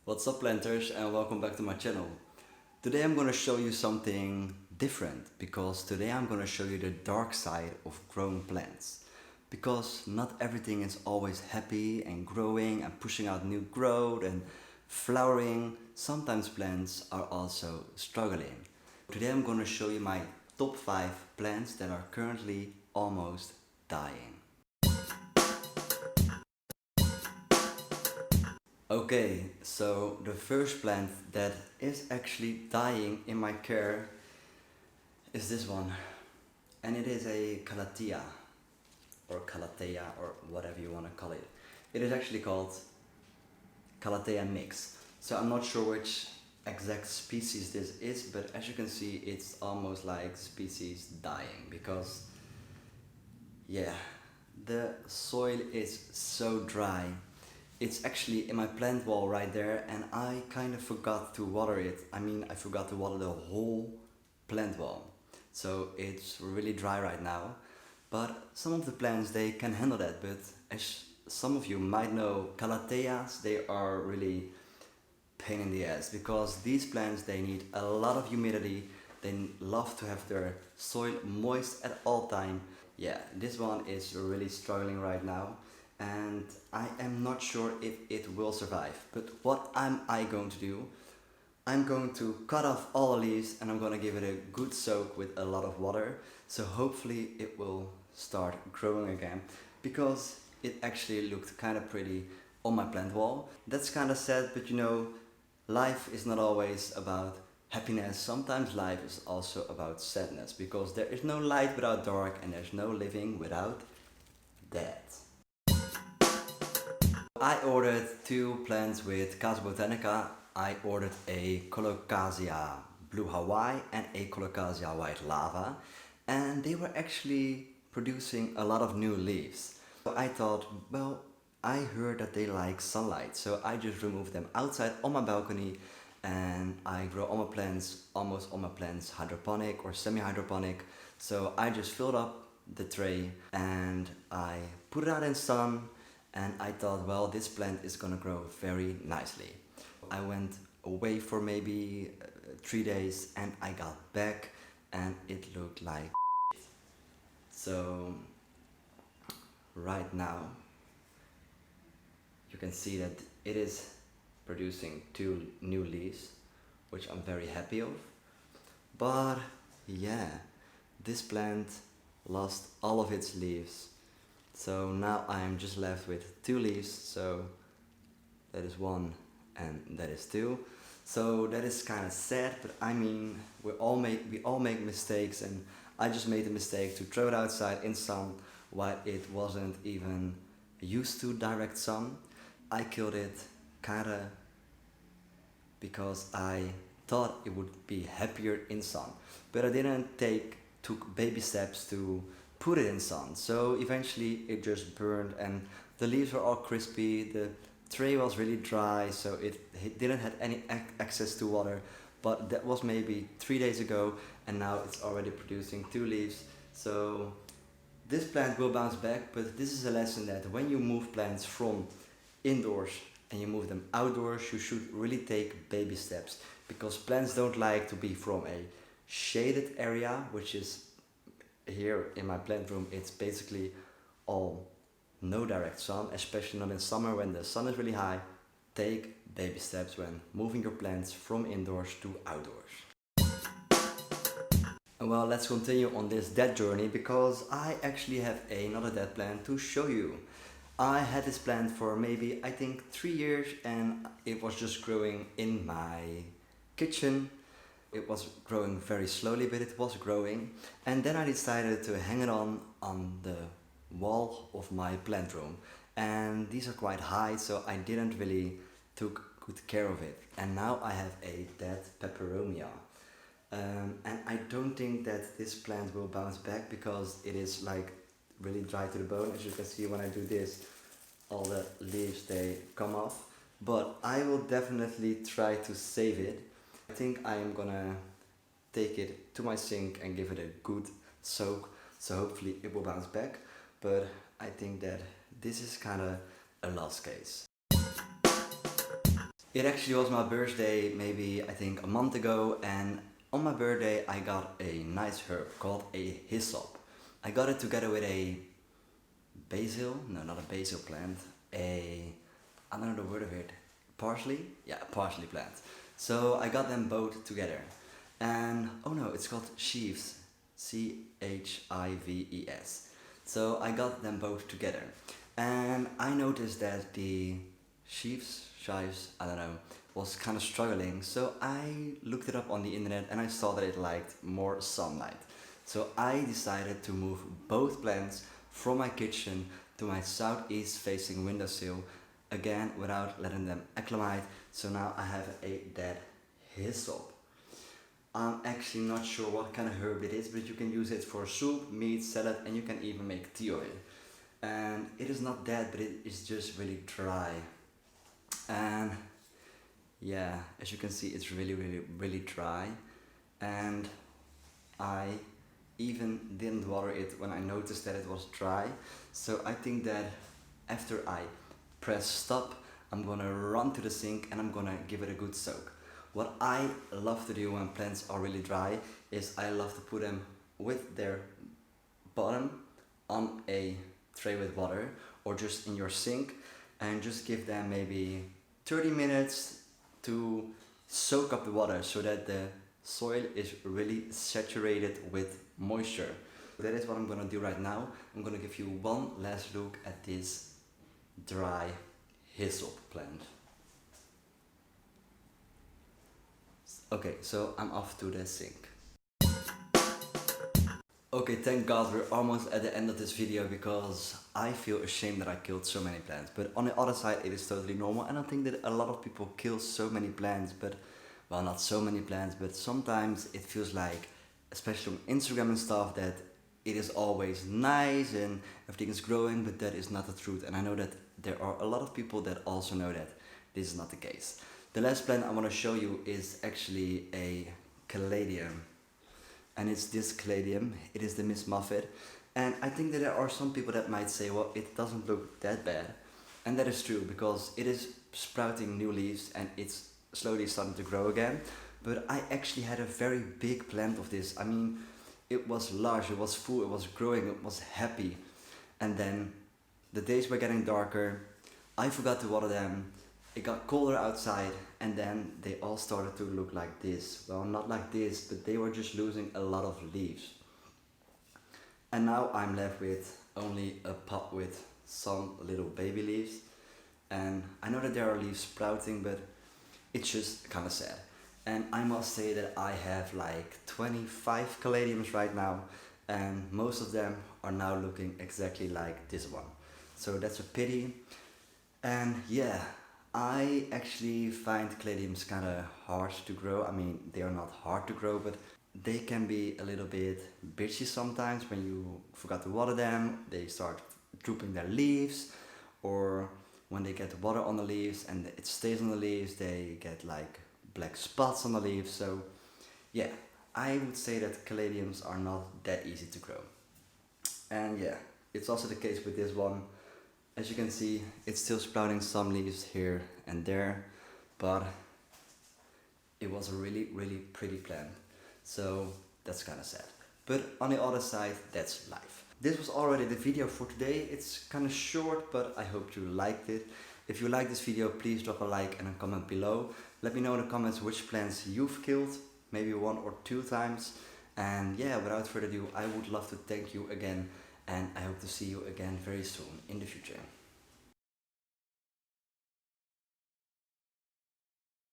What's up planters, and welcome back to my channel. Today I'm going to show you something different, because today I'm going to show you the dark side of growing plants. Because not everything is always happy and growing and pushing out new growth and flowering. Sometimes plants are also struggling. Today I'm going to show you my top 5 plants that are currently almost dying. Okay, so the first plant that is actually dying in my care is this one, and it is a Calathea or Calathea or whatever you want to call it. It is actually called Calathea mix. So I'm not sure which exact species this is, but as you can see it's almost like species dying because yeah, the soil is so dry. It's actually in my plant wall right there, and I kind of forgot to water it. I forgot to water the whole plant wall. So it's really dry right now. But some of the plants, they can handle that. But as some of you might know, Calatheas, they are really pain in the ass. Because these plants, they need a lot of humidity. They love to have their soil moist at all time. Yeah, this one is really struggling right now. And I am not sure if it will survive. But what am I going to do? I'm going to cut off all the leaves and I'm going to give it a good soak with a lot of water. So hopefully it will start growing again, because it actually looked kind of pretty on my plant wall. That's kind of sad, but you know, life is not always about happiness. Sometimes life is also about sadness, because there is no light without dark and there's no living without death. I ordered 2 plants with Casa Botanica. I ordered a COLOCASIA Blue Hawaii and a COLOCASIA White Lava, and they were actually producing a lot of new leaves. So I thought, well, I heard that they like sunlight, so I just removed them outside on my balcony, and I grow all my plants, almost all my plants, hydroponic or semi-hydroponic. So I just filled up the tray and I put it out in sun. And I thought, well, this plant is gonna grow very nicely. I went away for maybe 3 days and I got back and it looked like shit. So right now you can see that it is producing 2 new leaves, which I'm very happy of. But yeah, this plant lost all of its leaves. So now I am just left with 2 leaves, so that is 1 and that is 2. So that is kind of sad, but I mean, we all make mistakes, and I just made the mistake to throw it outside in sun while it wasn't even used to direct sun. I killed it kinda because I thought it would be happier in sun, but I didn't took baby steps to put it in sun. So eventually it just burned and the leaves were all crispy. The tray was really dry, so it didn't have any access to water. But that was maybe 3 days ago, and now it's already producing 2 leaves. So this plant will bounce back, but this is a lesson that when you move plants from indoors and you move them outdoors, you should really take baby steps, because plants don't like to be from a shaded area, which is here in my plant room. It's basically all no direct sun, especially not in summer when the sun is really high. Take baby steps when moving your plants from indoors to outdoors. And well, let's continue on this dead journey, because I actually have another dead plant to show you. I had this plant for maybe, I think, 3 years, and it was just growing in my kitchen. It was growing very slowly, but it was growing. And then I decided to hang it on the wall of my plant room. And these are quite high, so I didn't really took good care of it. And now I have a dead Peperomia. And I don't think that this plant will bounce back, because it is like really dry to the bone. As you can see, when I do this, all the leaves, they come off. But I will definitely try to save it. I think I am gonna take it to my sink and give it a good soak, so hopefully it will bounce back. But I think that this is kind of a lost case. It actually was my birthday maybe I think a month ago, and on my birthday I got a nice herb called a hyssop. I got it together with a basil, no, not a basil plant, I don't know the word of it, parsley? Yeah, parsley plant. So I got them both together, and oh no, it's called sheaves, Chives. So I got them both together, and I noticed that the chives, I don't know, was kind of struggling. So I looked it up on the internet and I saw that it liked more sunlight. So I decided to move both plants from my kitchen to my southeast facing windowsill, again without letting them acclimate. So now I have a dead hyssop. I'm actually not sure what kind of herb it is, but you can use it for soup, meat, salad, and you can even make tea oil. And it is not dead, but it is just really dry. And yeah, as you can see, it's really dry, and I even didn't water it when I noticed that it was dry. So I think that after I press stop, I'm gonna run to the sink and I'm gonna give it a good soak. What I love to do when plants are really dry is I love to put them with their bottom on a tray with water or just in your sink, and just give them maybe 30 minutes to soak up the water so that the soil is really saturated with moisture. That is what I'm gonna do right now. I'm gonna give you one last look at this dry hyssop plant. Okay, so I'm off to the sink. Okay, thank God we're almost at the end of this video, because I feel ashamed that I killed so many plants. But on the other side, it is totally normal, and I think that a lot of people kill so many plants, but, well, not so many plants, but sometimes it feels like, especially on Instagram and stuff, that it is always nice and everything is growing, but that is not the truth. And I know that there are a lot of people that also know that this is not the case. The last plant I want to show you is actually a Caladium. And it's this Caladium, it is the Miss MUFFET. And I think that there are some people that might say, well, it doesn't look that bad. And that is true, because it is sprouting new leaves and it's slowly starting to grow again. But I actually had a very big plant of this. I mean, it was large, it was full, it was growing, it was happy. And then the days were getting darker, I forgot to water them, it got colder outside, and then they all started to look like this. Well, not like this, but they were just losing a lot of leaves. And now I'm left with only a pot with some little baby leaves. And I know that there are leaves sprouting, but it's just kind of sad. And I must say that I have like 25 Caladiums right now, and most of them are now looking exactly like this one. So that's a pity. And yeah, I actually find Caladiums kind of hard to grow. I mean, they are not hard to grow, but they can be a little bit bitchy sometimes when you forgot to water them. They start drooping their leaves, or when they get water on the leaves and it stays on the leaves, they get like black spots on the leaves. So yeah, I would say that Caladiums are not that easy to grow. And yeah, it's also the case with this one. As you can see, it's still sprouting some leaves here and there, but it was a really pretty plant. So that's kind of sad. But on the other side, that's life. This was already the video for today. It's kind of short, but I hope you liked it. If you like this video, please drop a like and a comment below. Let me know in the comments which plants you've killed, maybe 1 or 2 times. And yeah, without further ado, I would love to thank you again, and I hope to see you again very soon in the future.